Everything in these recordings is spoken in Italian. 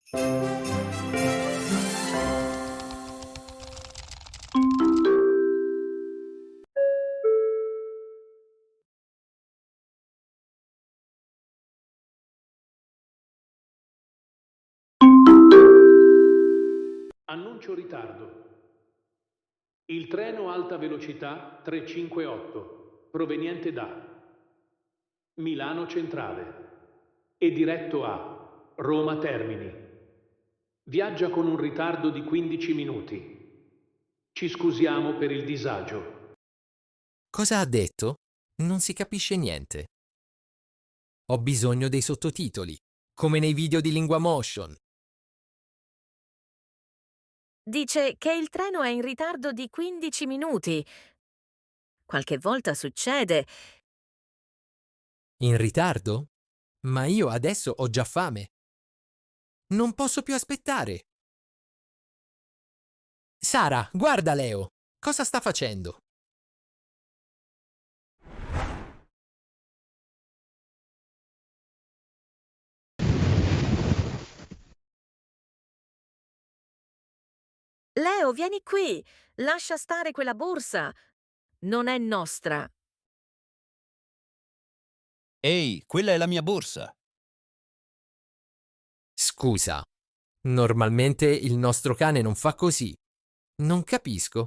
Annuncio ritardo. Il treno alta velocità 358, proveniente da Milano Centrale e diretto a Roma Termini. Viaggia con un ritardo di 15 minuti. Ci scusiamo per il disagio. Cosa ha detto? Non si capisce niente. Ho bisogno dei sottotitoli, come nei video di Linguamotion. Dice che il treno è in ritardo di 15 minuti. Qualche volta succede. In ritardo? Ma io adesso ho già fame. Non posso più aspettare. Sara, guarda Leo. Cosa sta facendo? Leo, vieni qui! Lascia stare quella borsa! Non è nostra. Ehi, quella è la mia borsa. Scusa. Normalmente il nostro cane non fa così. Non capisco.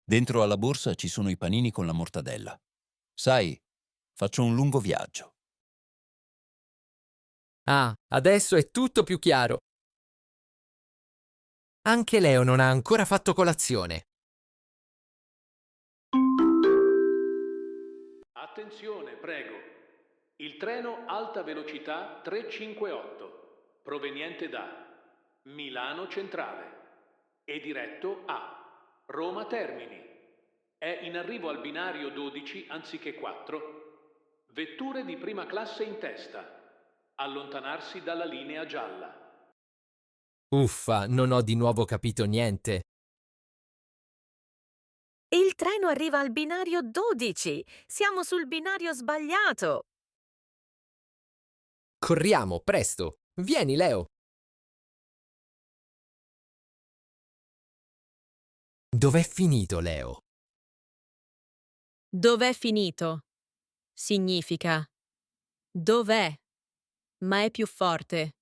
Dentro alla borsa ci sono i panini con la mortadella. Sai, faccio un lungo viaggio. Ah, adesso è tutto più chiaro. Anche Leo non ha ancora fatto colazione. Attenzione, prego. Il treno alta velocità 358, proveniente da Milano Centrale e diretto a Roma Termini. È in arrivo al binario 12 anziché 4. Vetture di prima classe in testa. Allontanarsi dalla linea gialla. Uffa, non ho di nuovo capito niente. Il treno arriva al binario 12. Siamo sul binario sbagliato. Corriamo, presto. Vieni, Leo. Dov'è finito Leo? Dov'è finito? Significa dov'è, ma è più forte.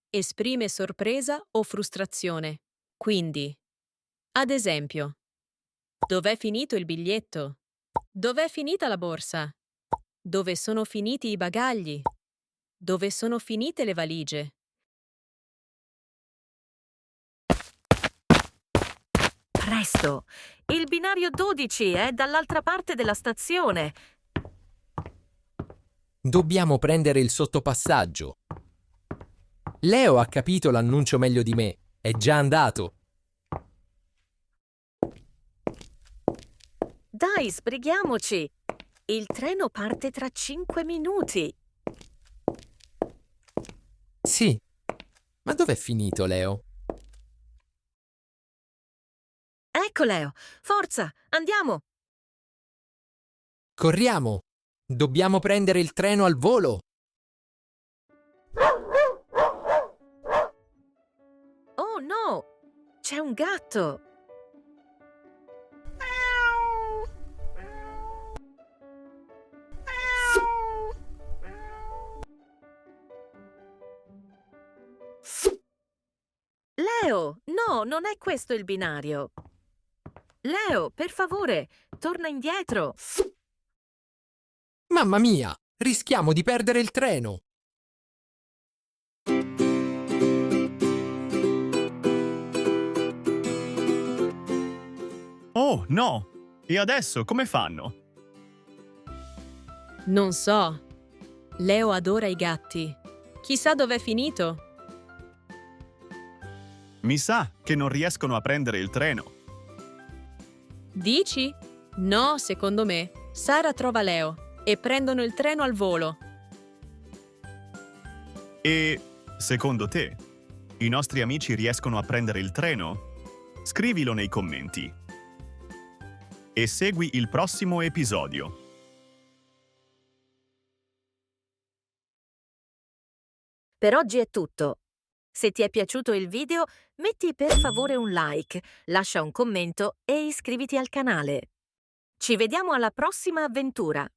Esprime sorpresa o frustrazione. Quindi, ad esempio, dov'è finito il biglietto? Dov'è finita la borsa? Dove sono finiti i bagagli? Dove sono finite le valigie? Presto! Il binario 12 è dall'altra parte della stazione. Dobbiamo prendere il sottopassaggio. Leo ha capito l'annuncio meglio di me. È già andato. Dai, sbrighiamoci! Il treno parte tra 5 minuti. Sì. Ma dov'è finito Leo? Ecco Leo, forza, andiamo! Corriamo! Dobbiamo prendere il treno al volo! Oh no! C'è un gatto! Leo, no, non è questo il binario. Leo, per favore, torna indietro. Mamma mia! Rischiamo di perdere il treno! Oh, no! E adesso come fanno? Non so. Leo adora i gatti. Chissà dov'è finito. Mi sa che non riescono a prendere il treno. Dici? No, secondo me. Sara trova Leo e prendono il treno al volo. E, secondo te, i nostri amici riescono a prendere il treno? Scrivilo nei commenti. E segui il prossimo episodio. Per oggi è tutto. Se ti è piaciuto il video, metti per favore un like, lascia un commento e iscriviti al canale. Ci vediamo alla prossima avventura!